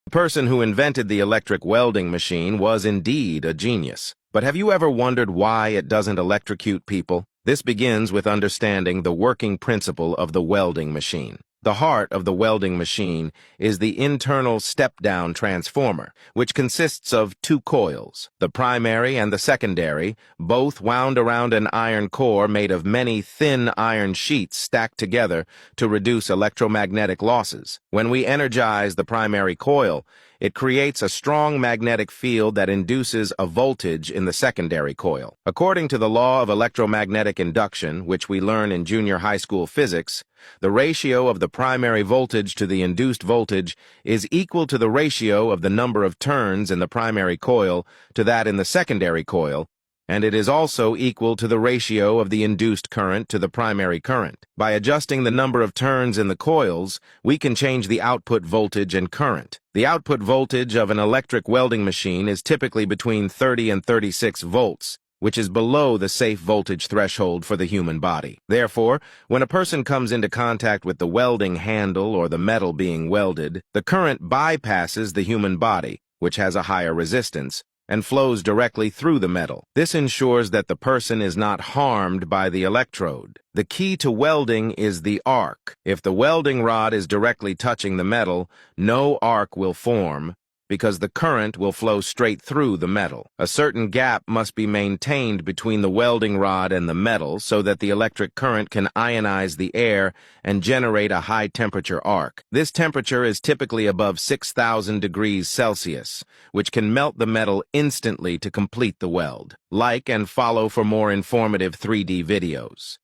The person who invented the electric welding machine was indeed a genius. But have you ever wondered why it doesn't electrocute people? This begins with understanding the working principle of the welding machine. The heart of the welding machine is the internal step-down transformer, which consists of two coils, the primary and the secondary, both wound around an iron core made of many thin iron sheets stacked together to reduce electromagnetic losses. When we energize the primary coil, it creates a strong magnetic field that induces a voltage in the secondary coil. According to the law of electromagnetic induction, which we learn in junior high school physics, the ratio of the primary voltage to the induced voltage is equal to the ratio of the number of turns in the primary coil to that in the secondary coil, and it is also equal to the ratio of the induced current to the primary current. By adjusting the number of turns in the coils, we can change the output voltage and current. The output voltage of an electric welding machine is typically between 30 and 36 volts, which is below the safe voltage threshold for the human body. Therefore, when a person comes into contact with the welding handle or the metal being welded, the current bypasses the human body, which has a higher resistance, and flows directly through the metal. This ensures that the person is not harmed by the electrode. The key to welding is the arc. If the welding rod is directly touching the metal, no arc will form, because the current will flow straight through the metal. A certain gap must be maintained between the welding rod and the metal so that the electric current can ionize the air and generate a high-temperature arc. This temperature is typically above 6,000 degrees Celsius, which can melt the metal instantly to complete the weld. Like and follow for more informative 3D videos.